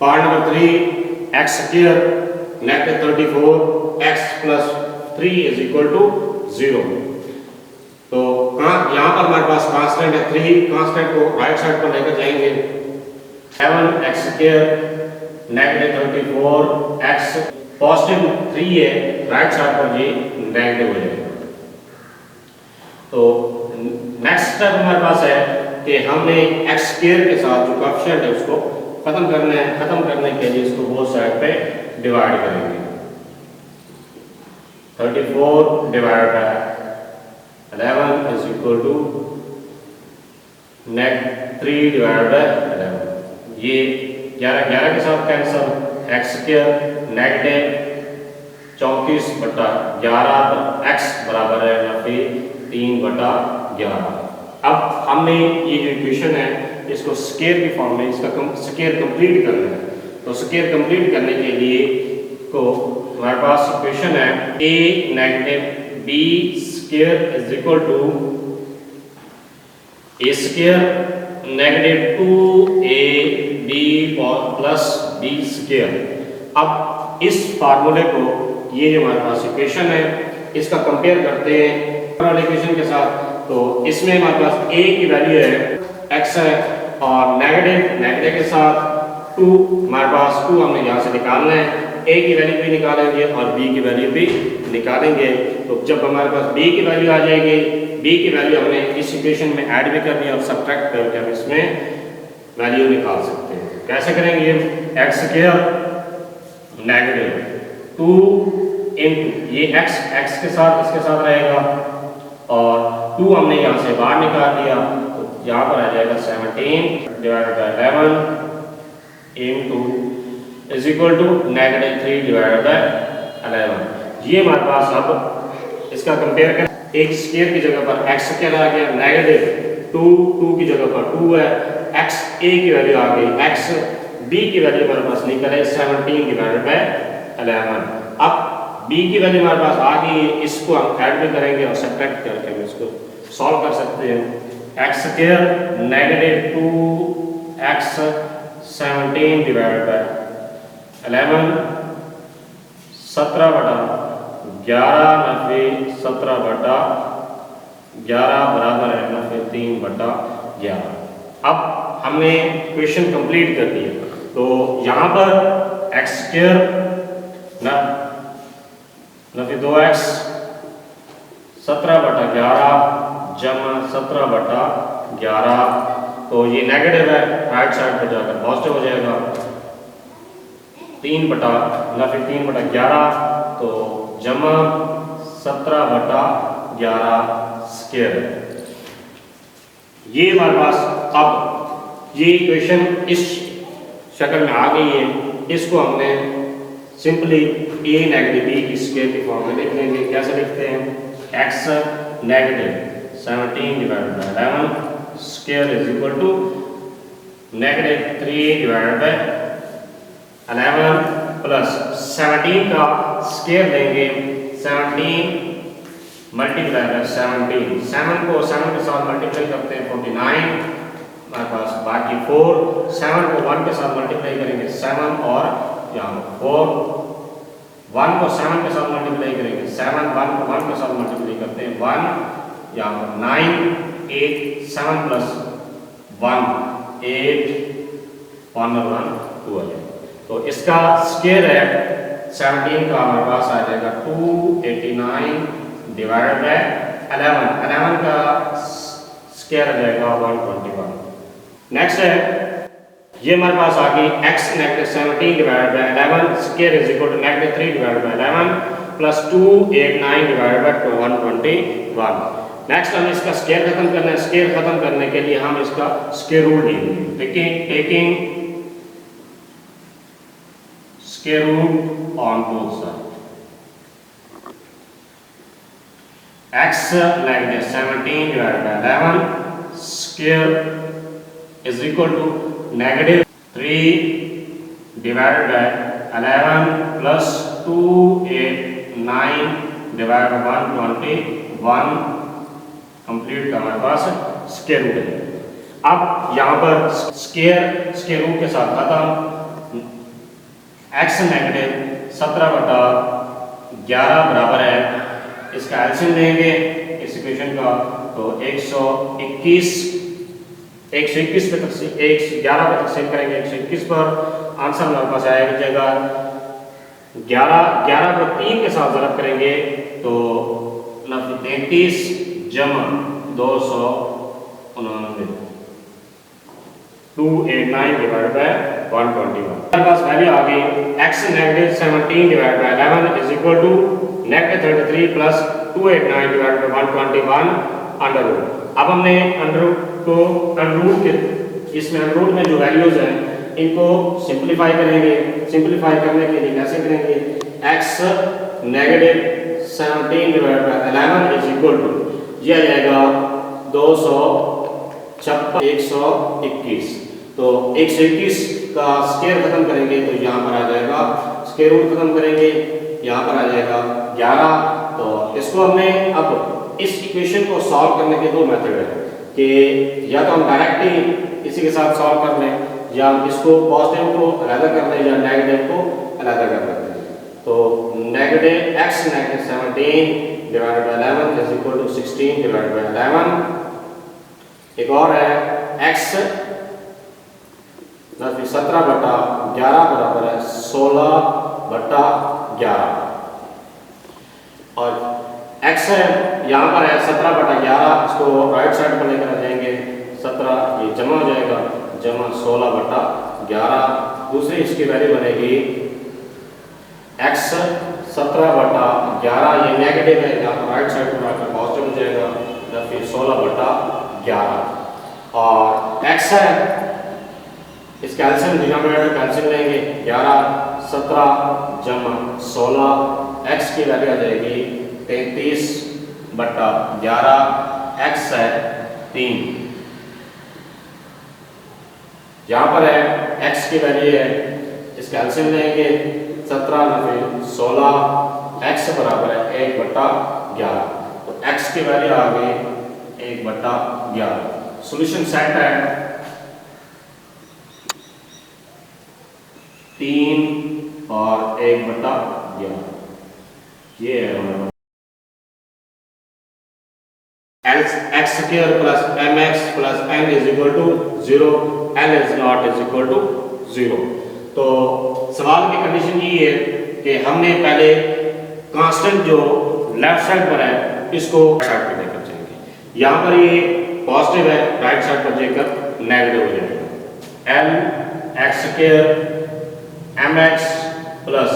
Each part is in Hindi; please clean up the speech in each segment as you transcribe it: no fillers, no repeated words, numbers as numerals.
Part number 3 x square -34 x plus 3 is equal to 0। तो यहाँ पर हमारे पास कांस्टेंट है 3, कांस्टेंट को राइट साइड पर लेकर जाएंगे। 7 एक्स स्क्वायर -34 एक्स पॉजिटिव 3 है, राइट साइड पर ये नेगेटिव हो जाएगा। तो नेक्स्ट स्टेप हमारे पास है कि हमने एक्स स्क्वायर के साथ जो कोएफिशिएंट है उसको खत्म करना है। खत्म करने के लिए इसको बोथ साइड पे डिवाइड करेंगे। 34 divide by 11 is equal to -3 divide by 11। ये 11 के साथ कैंसिल। एक्स स्क्वायर -34/11 पर एक्स बराबर है 3/11। अब हमने ये जो इक्वेशन है इसको स्क्वायर की फॉर्म में इसका स्क्वायर कंप्लीट करना है। तो स्क्वायर कंप्लीट करने के लिए को हमारे पास इक्वेशन है a - b square is equal to a square -2ab plus b square. अब इस फार्मूले को, ये जो हमारे पास इक्वेशन है इसका कंपेयर करते हैं वाले इक्वेशन के साथ। तो इसमें हमारे पास a की वैल्यू है x है और नेगेटिव के साथ 2 हमारे पास 2 हमने यहाँ से निकालना है। a की वैल्यू भी निकालेंगे और b की वैल्यू भी निकालेंगे। तो जब हमारे पास b की वैल्यू आ जाएगी, b की वैल्यू हमने इस इक्वेशन में ऐड भी करनी है और सब्ट्रैक्ट करके हम इसमें वैल्यू निकाल सकते हैं। कैसे करेंगे? x स्क्वायर -2 इंटू ये x के साथ इसके साथ रहेगा और 2 हमने यहाँ से बाहर निकाल दिया। तो यहाँ पर आ जाएगा 17 divided by 11 into is equal to -3 divided by 11। ये हमारे पास अब इसका कंपेयर कर, एक स्क्वायर की जगह पर x स्क्वायर आ गया, -2 की जगह पर 2 है, x a की वैल्यू आ गई, x b की वैल्यू हमारे पास निकल है 17 डिवाइडेड बाय 11। अब b की वैल्यू हमारे पास आ गई है, इसको हम ऐड भी करेंगे और सब्ट्रैक्ट करके हम इसको सॉल्व कर सकते हैं। x square -2x 17 divided by 11 17/11 17/11 बराबर है 3/11। अब हमने क्वेश्चन कंप्लीट कर दिया। तो यहाँ पर x स्क्वायर ना 2x 17/11 जमा 17/11। तो ये नेगेटिव है, राइट साइड पर जाकर पॉजिटिव हो जाएगा। 3/11 तो जमा 17/11 स्क्वायर। ये हमारे पास अब ये इक्वेशन इस शक्ल में आ गई है। इसको हमने सिंपली a - b की स्क्वायर की फॉर्म में लिख लेंगे। कैसे लिखते हैं? x -17 divided by 11 square is equal to -3 divided by 11 plus 17 का स्क्वायर लेंगे। 17 मल्टीप्लाई बाय 17, 7 को 7 के साथ मल्टीप्लाई करते हैं 49 हमारे पास, बाकी 4 7 को 1 के साथ मल्टीप्लाई करेंगे 7 और यहाँ 4 1 को 7 के साथ मल्टीप्लाई करेंगे 7 1 को 1 के साथ मल्टीप्लाई करते हैं 1 यहाँ 9 8 7 प्लस 1 8 1 और 1 2 आ जाएगा। तो इसका स्क्वायर है 17 का हमारे पास आ जाएगा 289 डिवाइडेड बाय 11 का स्क्वायर आ जाएगा 121। नेक्स्ट है ये हमारे पास आ गई x -17 divided by 11 square is equal to -3 divided by 11 plus 289 divided by 121। Next हमें इसका स्क्वायर खत्म करना है। स्क्वायर खत्म करने के लिए हम इसका स्क्वायर रूट लेंगे। Taking square root on both side. x -17 divided by 11 square is equal to -3 divided by 11 plus 289 divided by 121 complete का हमारे पास स्क्वायर रूट है। अब यहाँ पर स्क्वायर रूट के साथ खत्म, एक्स नेगेटिव 17/11 बराबर है, इसका एलसीएम लेंगे इस इक्वेशन का, तो 121 पे तकसीम 11 पे तकसीम करेंगे 121 पर, आंसर हमारे पास आएगा 11 को 3 के साथ ज़रब करेंगे तो 33 जमा 299 289 डिवाइड बाय 121। हमारे पास वैल्यू आ गई x negative 17 divide by 11 is equal to negative 33 plus 289 divide by 121 under root. अब हमने अंडर रूट के इसमें अंडर रूट में जो वैल्यूज हैं इनको सिंपलीफाई करेंगे। सिंपलीफाई करने के लिए कैसे करेंगे, x negative 17 divide by 11 is equal to ये आ जाएगा 256 121, तो 121 का स्क्वायर खत्म करेंगे तो यहाँ पर आ जाएगा, स्क्वायर रूट खत्म करेंगे यहाँ पर आ जाएगा 11। तो इसको हमने अब इस इक्वेशन को सॉल्व करने के दो मेथड है कि या तो हम डायरेक्ट ही इसी के साथ सॉल्व कर लें, या इसको पॉजिटिव को अलग कर लें, या नेगेटिव को अलग कर लें। तो negative x negative 17 divided by 11 is equal to 16 divided by 11। एक और है x 17/11 बराबर है 16/11, और x है यहाँ पर है 17/11, इसको राइट साइड पर लेकर आ जाएंगे, 17 ये जमा हो जाएगा, जमा 16/11। दूसरी इसकी वैल्यू बनेगी x 17/11, ये नेगेटिव है, यहाँ पर राइट साइड पर आकर पॉजिटिव हो जाएगा, या फिर 16/11। और x है इसका एलसीएम डिनोमिनेटर कैंसिल लेंगे, 11 17 जमा 16, x की वैल्यू आ जाएगी 33/11, x है 3। यहाँ पर है x की वैल्यू है, इसका एलसीएम लेंगे 17 में फिर 16, x बराबर है 1/11, तो x की वैल्यू आ गई 1/11। सॉल्यूशन सेट है 3 और 1/11, ये है x square plus mx plus n is equal to 0, n is not is equal to 0। तो सवाल की कंडीशन ये है कि हमने पहले कांस्टेंट जो लेफ्ट साइड पर है इसको साइड पर लेकर जाएंगे, यहाँ पर ये पॉजिटिव है, राइट साइड पर जाकर नेगेटिव हो जाएगा। n x square mx plus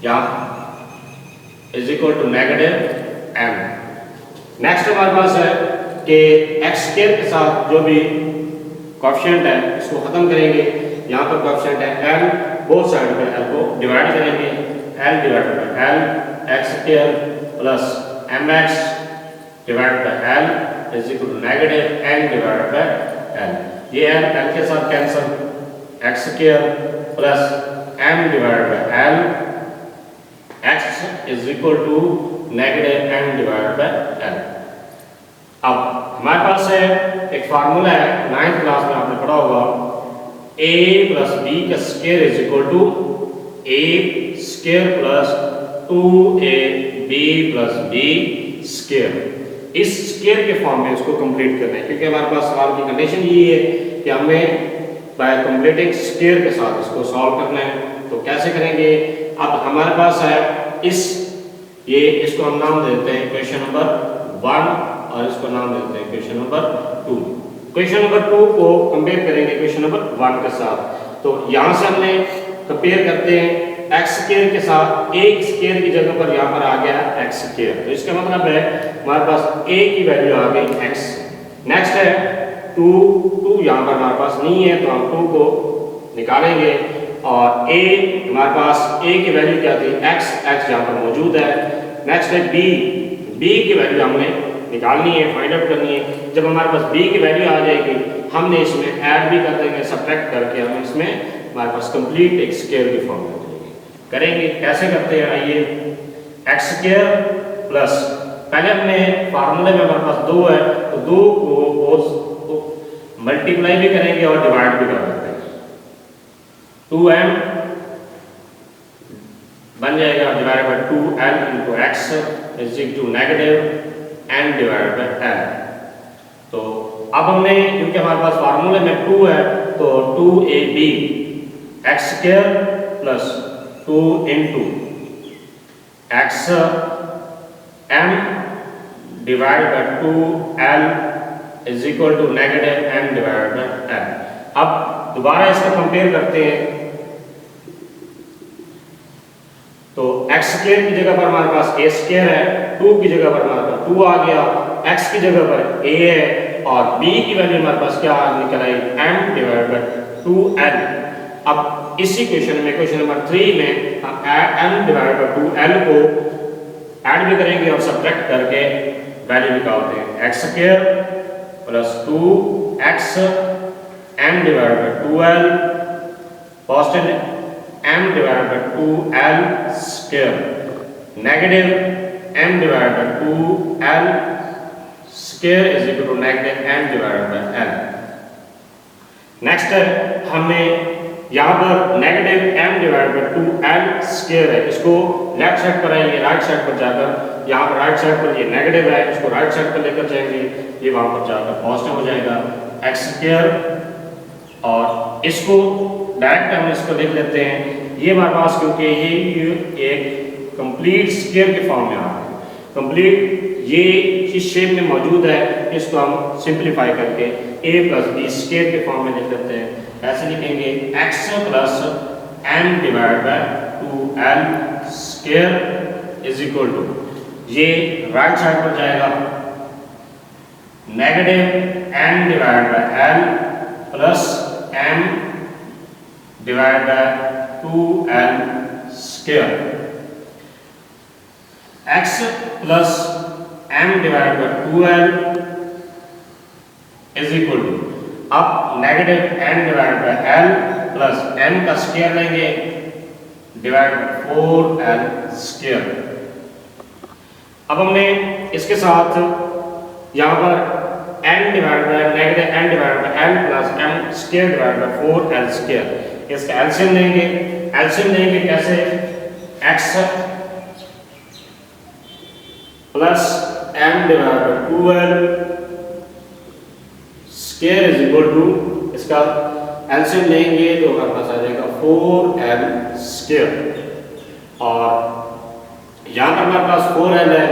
यहाँ is equal to negative m। Next हमारे पास है कि x स्क्वायर के साथ जो भी कोएफिशिएंट है इसको खत्म करेंगे, यहाँ पर कोएफिशिएंट है l, बोथ साइड पे l को डिवाइड करेंगे, l divide by l, x square plus mx divide by l is equal to negative n divide by l। ये l के साथ cancel, x square plus m divide by l, x is equal to negative m divide by l। अब हमारे पास है एक फार्मूला है, 9th क्लास में आपने पढ़ा होगा, a प्लस b का square is equal to a square plus 2ab plus b square. इस स्क्वायर के फॉर्म में इसको कंप्लीट करना है, क्योंकि हमारे पास सवाल की कंडीशन ये है कि हमें बाय कंप्लीटिंग स्क्वायर के साथ इसको सॉल्व करना है। तो कैसे करेंगे, अब हमारे पास है इसको हम नाम देते हैं इक्वेशन नंबर 1 और इसको नाम देते हैं इक्वेशन नंबर 2। इक्वेशन नंबर 2 को कंपेयर करेंगे इक्वेशन नंबर 1 के साथ। तो यहाँ से हमने कंपेयर करते हैं x स्क्वायर के साथ, एक स्क्वायर की जगह पर यहाँ पर आ गया x स्क्वायर, तो इसका मतलब है हमारे पास a की वैल्यू आ गई x। नेक्स्ट है 2 यहाँ पर हमारे पास नहीं है, तो हम 2 को निकालेंगे, और a हमारे पास a की वैल्यू क्या थी, x यहाँ पर मौजूद है। नेक्स्ट है b की वैल्यू हमने निकालनी है, फाइंड आउट करनी है। जब हमारे पास b की वैल्यू आ जाएगी, हमने इसमें ऐड भी कर देंगे, सब्ट्रैक्ट करके हम इसमें हमारे पास कंप्लीट एक स्क्वायर की फॉर्म हो जाएगी। करेंगे कैसे करते हैं, आइए x स्क्वायर प्लस, पहले हमने फार्मूले में हमारे पास 2 है, तो 2 को मल्टीप्लाई भी करेंगे और डिवाइड भी कर देते हैं। 2m बन जाएगा divide by 2l into x is equal to negative n divide by l। तो अब हमने, क्योंकि हमारे पास फार्मूले में 2 है, तो 2ab x square plus 2 into x m divide by 2l is equal to negative n divide by l। अब दोबारा इसका कंपेयर करते हैं, तो एक्स स्क्वायर की जगह पर हमारे पास ए स्क्वायर है, 2 की जगह पर हमारे पास 2 आ गया, एक्स की जगह पर ए है, और b की वैल्यू हमारे पास क्या निकल आई m डिवाइड बाय 2l। अब इसी क्वेश्चन में, क्वेश्चन नंबर 3 में हम m डिवाइड बाय 2l को ऐड भी करेंगे और सब्ट्रैक्ट करके वैल्यू निकालते हैं। X square plus 2x m divide by 2l positive m divide by 2l square negative m divide by 2l square is equal to negative m divide by l। Next है, हमने यहाँ पर negative m divide by 2l square है, इसको लेफ्ट साइड पर है, ये राइट साइड पर जाकर, यहाँ पर राइट साइड पर ये नेगेटिव है, इसको राइट साइड पर लेकर जाएंगे, ये वहाँ पर जाकर पॉजिटिव हो जाएगा x स्क्वायर। और इसको डायरेक्ट हम इसको लिख लेते हैं, ये हमारे पास, क्योंकि ये एक कंप्लीट स्क्वायर के फॉर्म में आ रहा है, कंप्लीट ये इस शेप में मौजूद है, इसको हम सिंप्लीफाई करके a प्लस बी स्क्वायर के फॉर्म में लिख लेते हैं। ऐसे लिखेंगे x plus m divide by 2l square is equal to, ये राइट साइड पर जाएगा negative m divide by l plus m divide by 2l square. x plus m divide by 2l is equal to, अब negative n divide by l plus n का स्क्वायर लेंगे डिवाइड बाय 4l स्क्वायर। अब हमने इसके साथ यहाँ पर n divide by negative n divide by l plus m square divide by 4l square, इसका एलसीएम लेंगे। एलसीएम लेंगे कैसे, x plus m divide by 2l square is equal to, इसका एलसीएम लेंगे तो हमारे पास आ जाएगा 4l स्क्वायर, और यहाँ पर हमारे पास 4l है,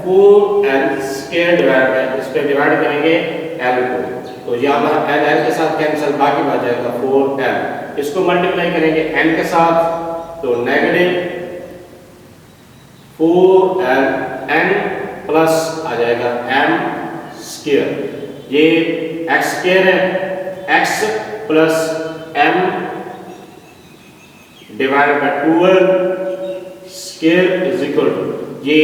4l स्क्वायर डिवाइड बाय, इस पे डिवाइड करेंगे l को, तो यहाँ हमारा l के साथ कैंसिल, बाकी बच जाएगा 4l। इसको मल्टीप्लाई करेंगे n के साथ, तो नेगेटिव 4l n प्लस आ जाएगा m स्क्वायर, ये x स्क्वायर है, x plus m divide by 2l square is equal to, ये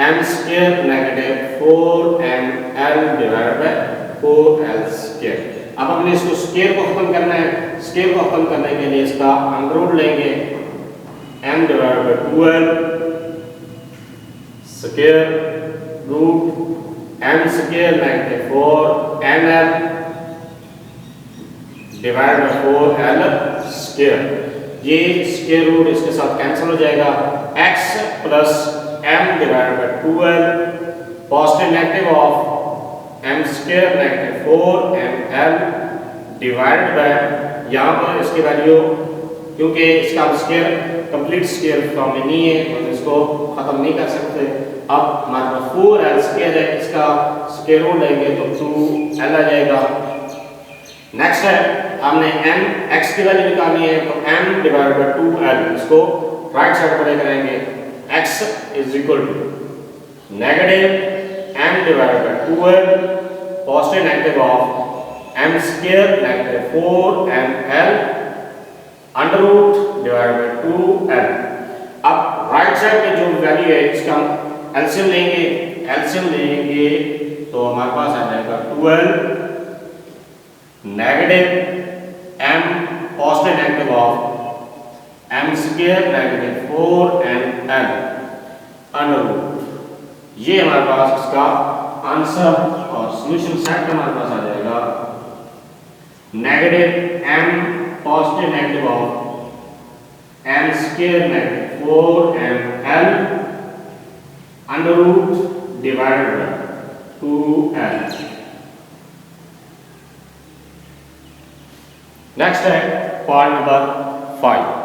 m square negative 4ml divide by 4l square. अब हमने इसको स्क्वायर को खत्म करना है, स्क्वायर को खत्म करने के लिए इसका अंडर रूट लेंगे, m divide by 2l square root m square negative 4ml divide by 4l square, ये स्क्वायर रूट इसके साथ कैंसिल हो जाएगा, x plus m divide by 2l positive negative of m square negative 4ml divide by, यहाँ पर इसकी वैल्यू, क्योंकि इसका स्क्वायर कंप्लीट स्क्वायर फॉर्म में नहीं है तो इसको खत्म नहीं कर सकते। अब हमारे पास 4l स्क्वायर है, इसका स्क्वायर रूट लेंगे तो 2l आ जाएगा। नेक्स्ट है, हमने m x की वैल्यू निकालनी है, तो m डिवाइड बाय 2l, इसको राइट साइड पर लेकर आएंगे, x is equal to negative m divide by 2l positive negative of m square negative 4ml under root divide by 2l। अब राइट साइड में जो वैल्यू है इसका हम एलसीएम लेंगे, एलसीएम लेंगे तो हमारे पास आ जाएगा 12 negative m positive negative of m square negative 4ml under root, ये हमारे पास इसका आंसर, और सॉल्यूशन सेट हमारे पास आ जाएगा negative m positive negative of m square negative 4ml under root divided by 2l। Next है पार्ट नंबर 5।